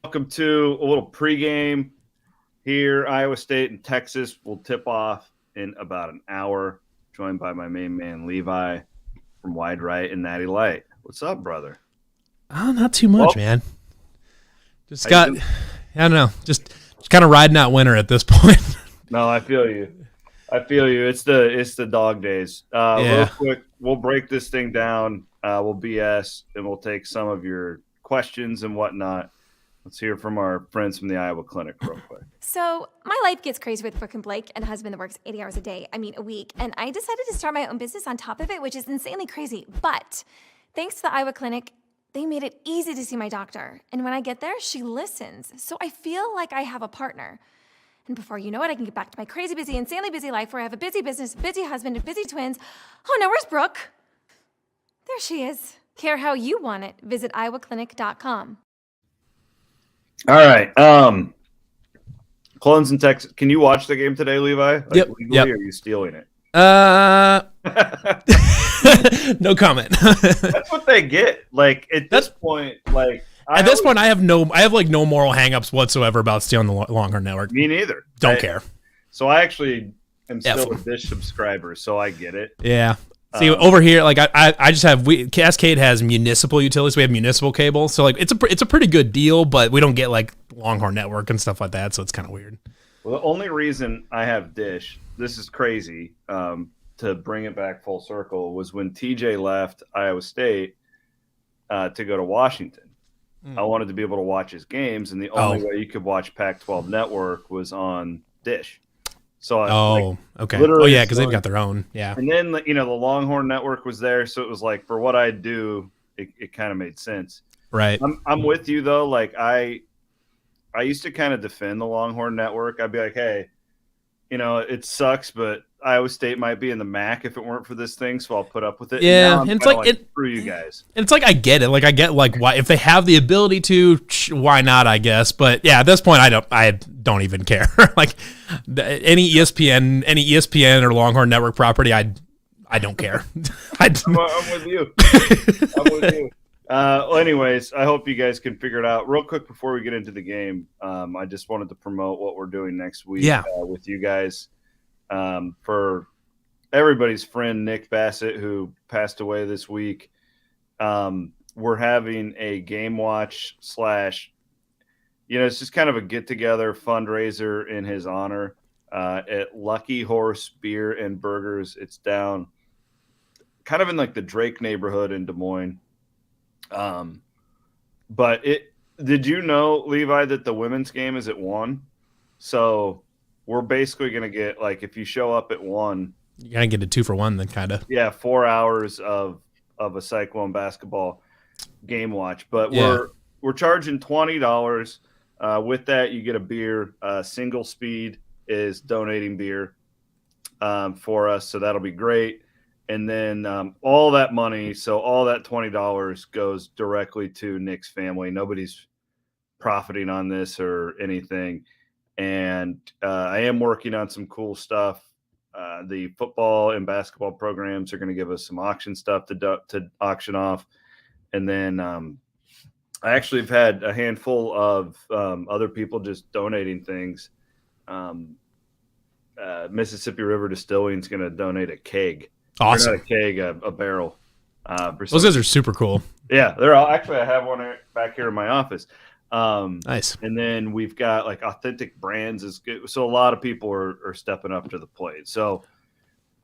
Welcome to a little pregame here. Iowa State and Texas will tip off in about an hour. Joined by my main man Levi from Wide Right and Natty Light. What's up, brother? Oh, not too much, man. Just got, I don't know, just kind of riding out winter at this point. No, I feel you. It's the dog days. Real quick, we'll break this thing down. We'll BS and we'll take some of your questions and whatnot. Let's hear from our friends from the Iowa Clinic real quick. So my life gets crazy with Brooke and Blake and a husband that works 80 hours a week. And I decided to start my own business on top of it, which is insanely crazy. But thanks to the Iowa Clinic, they made it easy to see my doctor. And when I get there, she listens. So I feel like I have a partner. And before you know it, I can get back to my crazy, busy, insanely busy life where I have a busy business, busy husband, and busy twins. Oh no, where's Brooke? There she is. Care how you want it. Visit iowaclinic.com. All right. Clones in Texas. Can you watch the game today, Levi? Yep. Legally, or are you stealing it? No comment. That's what they get. Like at this point, I have no moral hangups whatsoever about stealing the Longhorn Network. Me neither. Don't care. So I actually am still a Dish subscriber, so I get it. Yeah. See, over here, like I just have Cascade has municipal utilities. We have municipal cable, so like it's a pretty good deal, but we don't get like Longhorn Network and stuff like that, so it's kind of weird. Well, the only reason I have Dish, this is crazy, to bring it back full circle, was when TJ left Iowa State to go to Washington. I wanted to be able to watch his games, and the only way you could watch Pac-12 Network was on Dish. So okay. Oh yeah, because they've got their own. Yeah. And then the Longhorn Network was there, so it was like for what I do, it kind of made sense. Right. I'm with you though. Like I used to kind of defend the Longhorn Network. I'd be like, hey, it sucks, but Iowa State might be in the MAC if it weren't for this thing, so I'll put up with it. Yeah, and it's screw you guys. And it's like I get it. Like I get why if they have the ability to, why not? I guess. But yeah, at this point, I don't even care. Like any ESPN or Longhorn Network property, I don't care. I'm with you. Well, anyways, I hope you guys can figure it out. Real quick before we get into the game, I just wanted to promote what we're doing next week with you guys. For everybody's friend Nick Bassett, who passed away this week, we're having a game watch / it's just kind of a get-together fundraiser in his honor at Lucky Horse Beer and Burgers. It's down kind of in like the Drake neighborhood in Des Moines. But did you know, Levi, that the women's game is at 1? So we're basically going to get, like, if you show up at 1, you're going to get a 2-for-1 then, kind of. Yeah, 4 hours of a Cyclone basketball game watch. But we're charging $20. With that, you get a beer. Single Speed is donating beer for us, so that'll be great. And then all that money, so all that $20 goes directly to Nick's family. Nobody's profiting on this or anything. And I am working on some cool stuff. The football and basketball programs are going to give us some auction stuff to auction off. And then I actually have had a handful of other people just donating things. Mississippi River Distilling is going to donate a keg. Awesome. Not a keg, a barrel. Those guys are super cool. Yeah, they're all actually. I have one back here in my office. Nice. And then we've got like Authentic Brands is good. So a lot of people are stepping up to the plate. So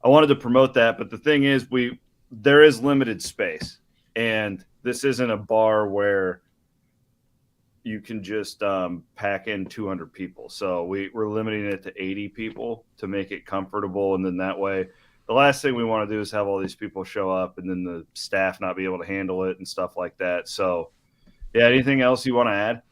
I wanted to promote that, but the thing is, there is limited space, and this isn't a bar where you can just pack in 200 people. So we're limiting it to 80 people to make it comfortable, and then that way. The last thing we want to do is have all these people show up and then the staff not be able to handle it and stuff like that. So, yeah, anything else you want to add?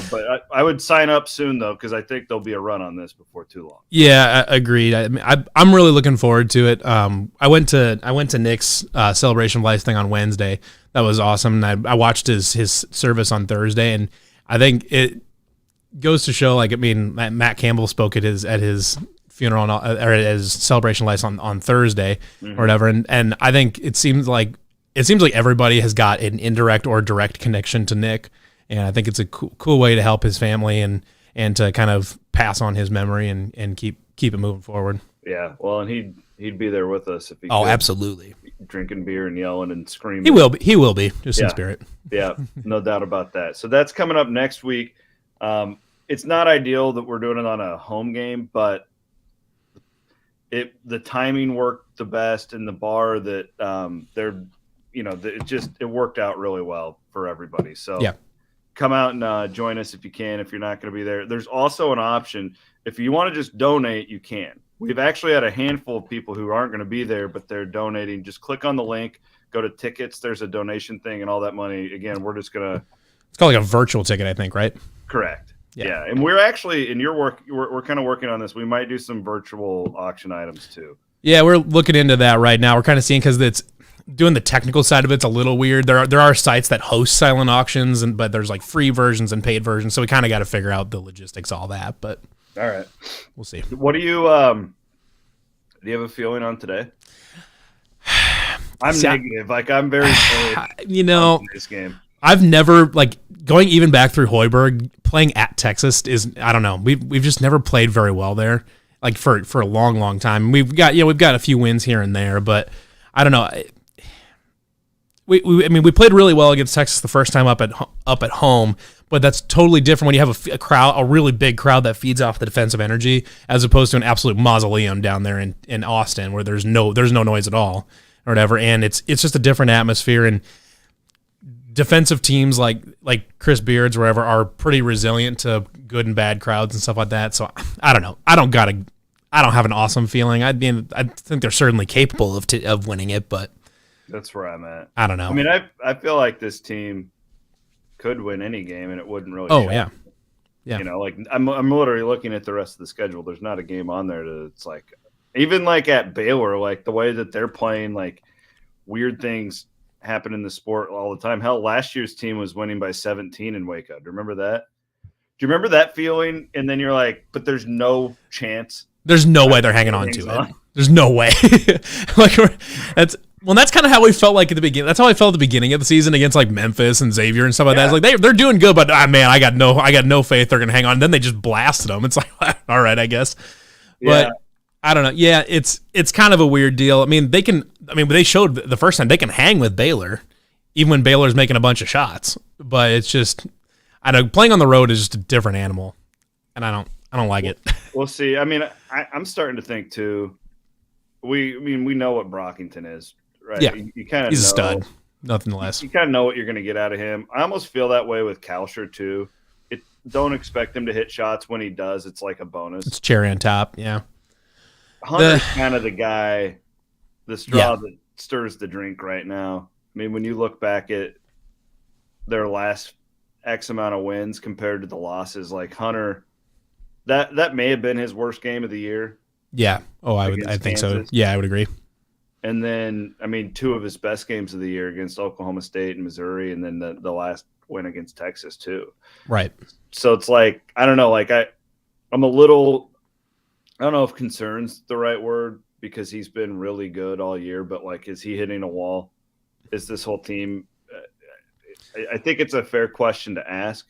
But I would sign up soon, though, because I think there'll be a run on this before too long. Yeah, agreed. I'm really looking forward to it. I went to Nick's Celebration of Life thing on Wednesday. That was awesome. And I watched his service on Thursday, and I think it goes to show, like, I mean, Matt Campbell spoke at his funeral or his celebration life on Thursday or whatever, and I think it seems like everybody has got an indirect or direct connection to Nick, And I think it's a cool way to help his family and to kind of pass on his memory and keep it moving forward. Yeah, well, and he'd be there with us if he Oh, could. absolutely. Drinking beer and yelling and screaming. He will be just in spirit. Yeah, no doubt about that. So that's coming up next week. It's not ideal that we're doing it on a home game, but the timing worked the best, and the bar that it worked out really well for everybody. So yeah. Come out and join us if you can. If you're not going to be there, there's also an option. If you want to just donate, you can. We've actually had a handful of people who aren't going to be there, but they're donating. Just click on the link, go to tickets. There's a donation thing, and all that money. Again, we're just going to. It's called like a virtual ticket, I think, right? Correct. Yeah. And we're actually in your work. We're kind of working on this. We might do some virtual auction items too. Yeah, we're looking into that right now. We're kind of seeing because it's doing the technical side of it's a little weird. There are sites that host silent auctions, but there's like free versions and paid versions. So we kind of got to figure out the logistics, all that. But all right, we'll see. What do you have a feeling on today? I'm negative. Like I'm very this game. I've never going even back through Hoiberg, playing at Texas is, I don't know. We've just never played very well there, like for a long time. We've got a few wins here and there, but I don't know. We played really well against Texas the first time up at home, but that's totally different when you have a really big crowd that feeds off the defensive energy, as opposed to an absolute mausoleum down there in Austin where there's no noise at all or whatever, and it's just a different atmosphere. And defensive teams like Chris Beards or wherever are pretty resilient to good and bad crowds and stuff like that. So I don't know. I don't have an awesome feeling. I think they're certainly capable of winning it, but that's where I'm at. I don't know. I mean, I feel like this team could win any game, and it wouldn't really. Oh yeah. You know, like I'm literally looking at the rest of the schedule. There's not a game on there that's like, even like at Baylor, like the way that they're playing, like weird things happen in the sport all the time. Hell, last year's team was winning by 17 in Waco. Do you remember that? Do you remember that feeling? And then you're like, but there's no chance. There's no way they're hanging on to it. There's no way. That's kind of how we felt like at the beginning. That's how I felt at the beginning of the season against like Memphis and Xavier and stuff like that. It's like they're doing good, but man, I got no faith they're gonna hang on. And then they just blasted them. It's like, all right, I guess. But I don't know. Yeah, it's kind of a weird deal. I mean, they showed the first time they can hang with Baylor, even when Baylor's making a bunch of shots. But it's just, I don't know, playing on the road is just a different animal, and I don't like it. We'll see. I mean, I'm starting to think too. We know what Brockington is, right? Yeah, you kind of he's a stud, nothing less. You kind of know what you're going to get out of him. I almost feel that way with Kalsher too. Don't expect him to hit shots. When he does, it's like a bonus. It's cherry on top. Yeah. Hunter's kind of the guy, the straw that stirs the drink right now. I mean, when you look back at their last X amount of wins compared to the losses, like Hunter, that may have been his worst game of the year. Yeah. Oh, I think so. Yeah, I would agree. And then, I mean, two of his best games of the year against Oklahoma State and Missouri, and then the last win against Texas too. Right. So it's like, I don't know, like I'm a little, I don't know if concern's the right word, because he's been really good all year, but like, is he hitting a wall? Is this whole team? I think it's a fair question to ask.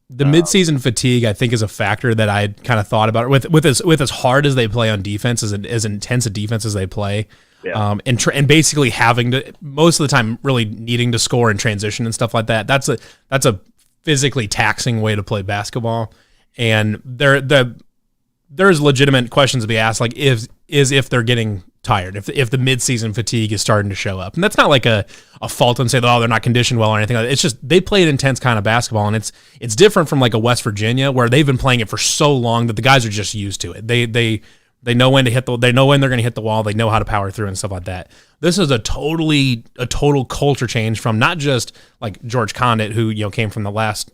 The midseason fatigue, I think, is a factor that I kind of thought about with as hard as they play on defense, as intense a defense as they play. Yeah. And basically having to, most of the time, really needing to score in transition and stuff like that. That's a physically taxing way to play basketball. And there's legitimate questions to be asked, like if they're getting tired, if the midseason fatigue is starting to show up. And that's not like a fault and say, oh, they're not conditioned well or anything like that. It's just they play an intense kind of basketball, and it's different from like a West Virginia where they've been playing it for so long that the guys are just used to it. They know when to hit they know when they're going to hit the wall. They know how to power through and stuff like that. This is a total culture change from not just like George Condit, who came from the last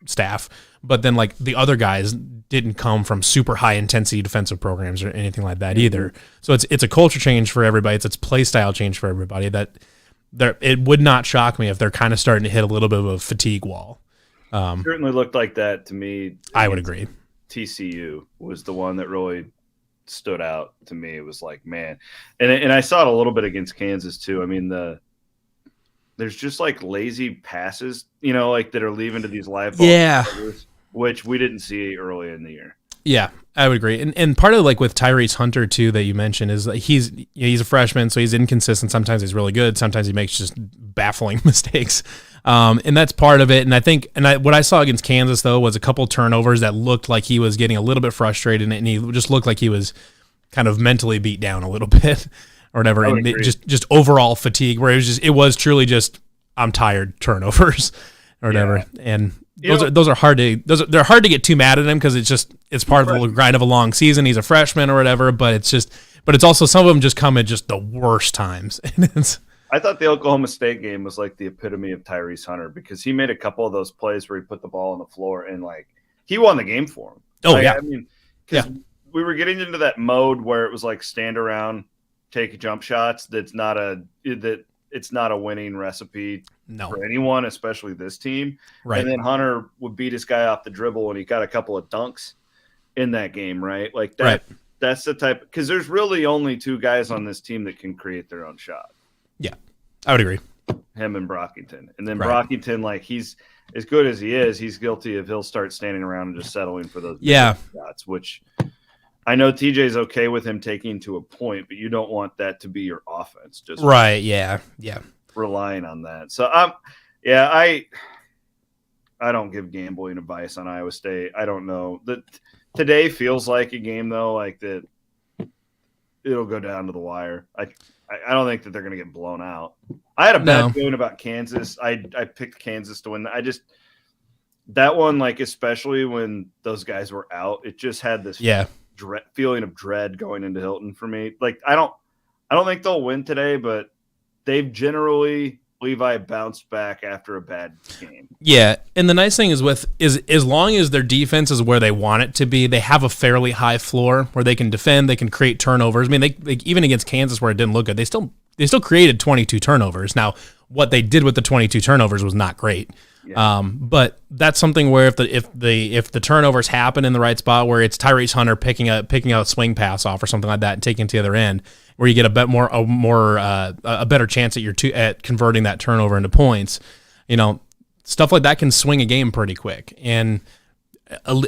staff, but then like the other guys didn't come from super high intensity defensive programs or anything like that either. So it's a culture change for everybody. It's play style change for everybody. That it would not shock me if they're kind of starting to hit a little bit of a fatigue wall. Certainly looked like that to me. I would agree. TCU was the one that really stood out to me. It was like, man, and I saw it a little bit against Kansas too. I mean, there's just like lazy passes, like that are leaving to these live ball starters, which we didn't see early in the year. Yeah, I would agree. And part of like with Tyrese Hunter too that you mentioned is like he's a freshman, so he's inconsistent. Sometimes he's really good. Sometimes he makes just baffling mistakes. And that's part of it. And I think, what I saw against Kansas though was a couple turnovers that looked like he was getting a little bit frustrated, and he just looked like he was kind of mentally beat down a little bit or whatever. And just overall fatigue, where it was truly just I'm tired turnovers or whatever. Yeah. And those are hard to they're hard to get too mad at him because it's part of the grind of a long season. He's a freshman or whatever, but it's also some of them just come at just the worst times. I thought the Oklahoma State game was like the epitome of Tyrese Hunter because he made a couple of those plays where he put the ball on the floor and like he won the game for him. Oh yeah, I mean, because we were getting into that mode where it was like stand around, take jump shots. It's not a winning recipe for anyone, especially this team. Right. And then Hunter would beat his guy off the dribble, and he got a couple of dunks in that game, right? Like that. Right. That's the type, because there's really only two guys on this team that can create their own shot. Yeah, I would agree. Him and Brockington. And then Brockington, like he's as good as he is, he's guilty of he'll start standing around and just settling for those shots, which I know TJ's okay with him taking to a point, but you don't want that to be your offense. Just relying on that. So I don't give gambling advice on Iowa State. I don't know. Today feels like a game though, like that it'll go down to the wire. I don't think that they're going to get blown out. I had a bad feeling about Kansas. I picked Kansas to win. That one, like especially when those guys were out, it just had this feeling of dread going into Hilton for me. Like I don't think they'll win today, but they've generally Levi bounced back after a bad game. Yeah, and the nice thing is as long as their defense is where they want it to be, they have a fairly high floor where they can defend, they can create turnovers. I mean, they even against Kansas where it didn't look good, they still created 22 turnovers. Now, what they did with the 22 turnovers was not great. Yeah. But that's something where if the turnovers happen in the right spot, where it's Tyrese Hunter picking a swing pass off or something like that and taking it to the other end, where you get a better chance at converting that turnover into points, stuff like that can swing a game pretty quick. And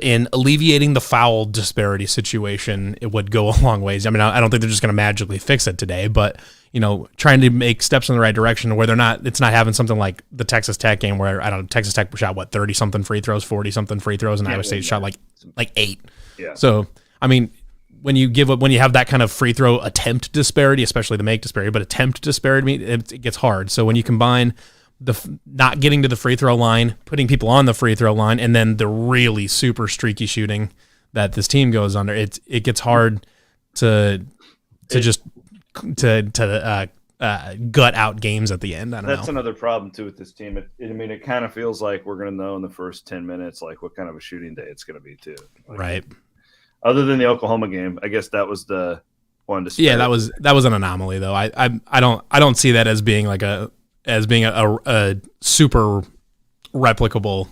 in alleviating the foul disparity situation, it would go a long ways. I mean, I don't think they're just going to magically fix it today, but trying to make steps in the right direction where it's not having something like the Texas Tech game where Texas Tech shot 30 something free throws, 40 something free throws, and Iowa State shot like 8. Yeah. So I mean, when you have that kind of free throw attempt disparity, especially the make disparity, but attempt disparity, it gets hard. So when you combine the not getting to the free throw line, putting people on the free throw line, and then the really super streaky shooting that this team goes under, it gets hard to gut out games at the end. That's another problem too with this team. It kind of feels like we're going to know in the first 10 minutes like what kind of a shooting day it's going to be too. Right. Other than the Oklahoma game, I guess that was the one to. Yeah, that was an anomaly though. I don't see that as being a super replicable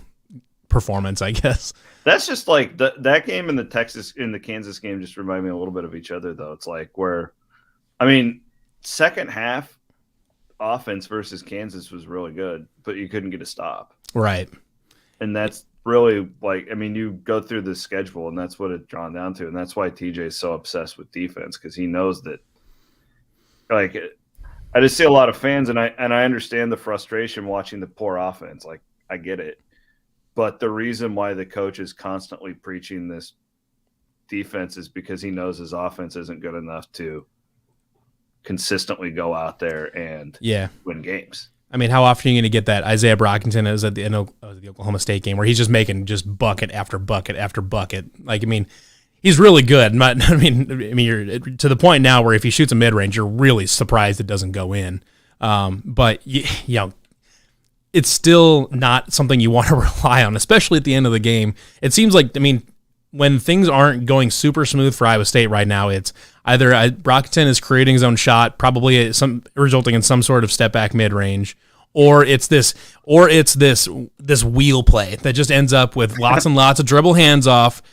performance, I guess. That's just like that game and the Kansas game just remind me a little bit of each other though. It's like second half offense versus Kansas was really good, but you couldn't get a stop. Right. And that's really you go through the schedule and that's what it's drawn down to. And that's why TJ is so obsessed with defense, because he knows that I just see a lot of fans and I understand the frustration watching the poor offense. Like I get it. But the reason why the coach is constantly preaching this defense is because he knows his offense isn't good enough to consistently go out there and win games. I mean, how often are you going to get that? Isaiah Brockington is at the end of the Oklahoma State game where he's just making just bucket after bucket after bucket. He's really good. You're to the point now where if he shoots a mid-range, you're really surprised it doesn't go in. But it's still not something you want to rely on, especially at the end of the game. It seems like, when things aren't going super smooth for Iowa State right now, it's either Brockington is creating his own shot, probably resulting in some sort of step back mid range, or it's this wheel play that just ends up with lots and lots of dribble handoffs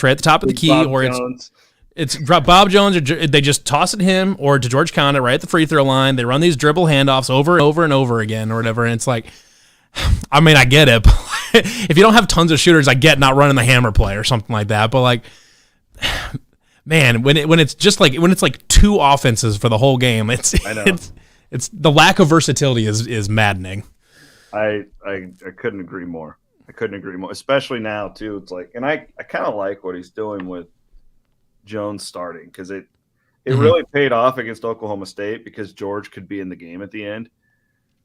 right at the top of the key, or it's It's Bob Jones, or they just toss it to him or to George Conda right at the free throw line. They run these dribble handoffs over and over and over again or whatever. And it's like, I mean, I get it. But if you don't have tons of shooters, I get not running the hammer play or something like that. But like, man, when it's like two offenses for the whole game, it's the lack of versatility is maddening. I couldn't agree more. Especially now too. It's like, and I kind of like what he's doing with Jones starting, because it really paid off against Oklahoma State, because George could be in the game at the end.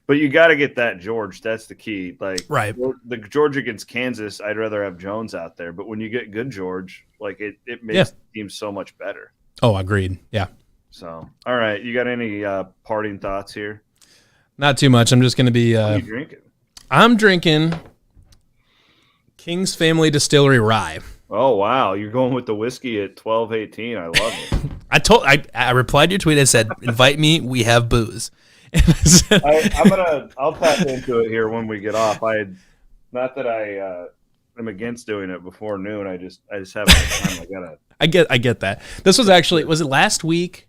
But you got to get that George. That's the key. Like, right. The George against Kansas, I'd rather have Jones out there. But when you get good George, like it makes the team so much better. Oh, agreed. Yeah. So, all right. You got any parting thoughts here? Not too much. I'm just going to be. What are you drinking? I'm drinking King's Family Distillery Rye. Oh, wow. You're going with the whiskey at 12:18. I love it. I replied to your tweet. I said, invite me. We have booze. I'll tap into it here when we get off. Not that I am against doing it before noon. I just haven't had time. I get that. This was actually, was it last week?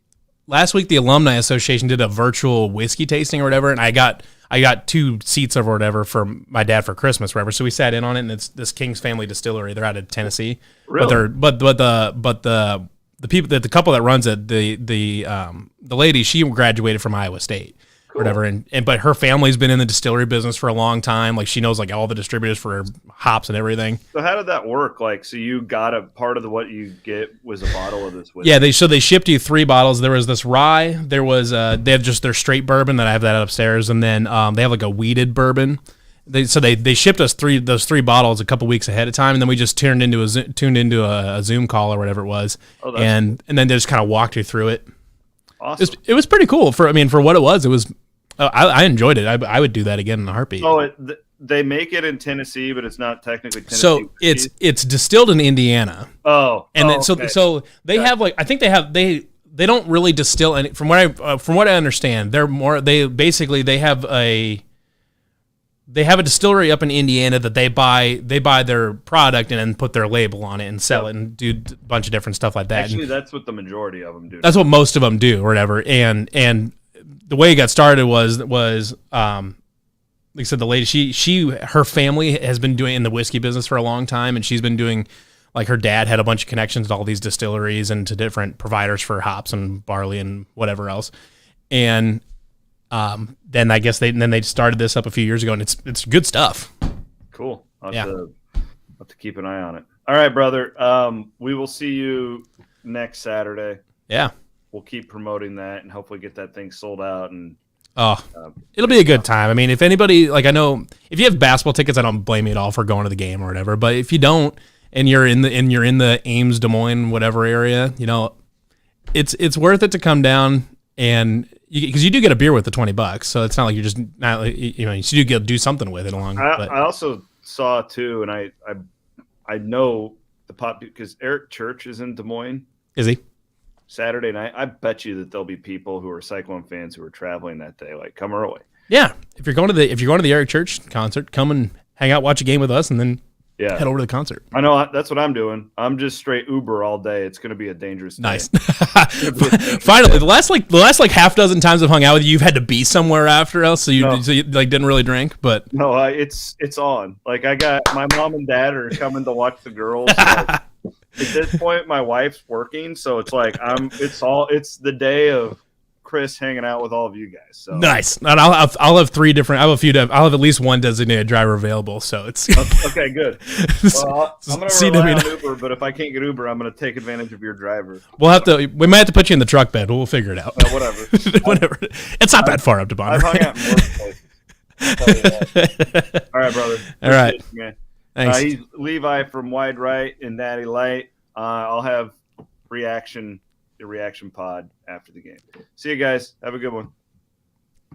Last week, the Alumni Association did a virtual whiskey tasting or whatever, and I got 2 seats or whatever for my dad for Christmas, or whatever. So we sat in on it, and it's this King's Family Distillery. They're out of Tennessee. Really? But the people, the couple that runs it, the lady, she graduated from Iowa State. Cool. Whatever, but her family's been in the distillery business for a long time. Like, she knows like all the distributors for hops and everything. So how did that work? Like, so you got a part of what you get was a bottle of this whiskey? Yeah, they shipped you 3 bottles. There was this rye. There was they have just their straight bourbon, that I have that upstairs, and then they have like a weeded bourbon. They shipped us those 3 bottles a couple weeks ahead of time, and then we just tuned into a Zoom call or whatever it was, and then they just kind of walked you through it. Awesome. It was pretty cool for what it was. It was. I enjoyed it. I would do that again in a heartbeat. Oh, they make it in Tennessee, but it's not technically Tennessee. So it's distilled in Indiana. Oh, and then okay. so they have like, I think they don't really distill any. From what I understand, they have a distillery up in Indiana that they buy their product and then put their label on it and sell it and do a bunch of different stuff like that. Actually, that's what the majority of them do. That's what most of them do, or whatever. And the way it got started was like I said, the lady, her family has been doing in the whiskey business for a long time, and she's been doing, like, her dad had a bunch of connections to all these distilleries and to different providers for hops and barley and whatever else. And then I guess they started this up a few years ago, and it's good stuff. Cool. I'll have to keep an eye on it. All right, brother. We will see you next Saturday. Yeah. We'll keep promoting that and hopefully get that thing sold out. And it'll be a good time. I mean, if anybody, like, I know if you have basketball tickets, I don't blame you at all for going to the game or whatever. But if you don't, and you're in the Ames, Des Moines, whatever area, it's worth it to come down, and because you do get a beer with the $20, so it's not like you're just not, you do get to do something with it along. I also saw too, and I know the pop, because Eric Church is in Des Moines. Is he? Saturday night. I bet you that there'll be people who are Cyclone fans who are traveling that day. Like, come early. Yeah, if you're going to the Eric Church concert, come and hang out, watch a game with us, and then head over to the concert. I know, that's what I'm doing. I'm just straight Uber all day. It's going to be a dangerous day. Nice. Finally, the last half dozen times I've hung out with you, you've had to be somewhere after else, so you like didn't really drink. But no, it's on. Like, I got my mom and dad are coming to watch the girls. At this point, my wife's working, so it's like it's the day of Chris hanging out with all of you guys. So nice. And I'll have 3 different. I'll have at least one designated driver available. So it's okay. Good. Well, I'm gonna rely on Uber, but if I can't get Uber, I'm gonna take advantage of your driver. We might have to put you in the truck bed, but we'll figure it out. Whatever. Whatever. It's not that far up to Bonner. I've hung out in worse places. All right, brother. All right. Man. Thanks. He's Levi from Wide Right and Natty Light. I'll have the reaction pod after the game. See you guys. Have a good one.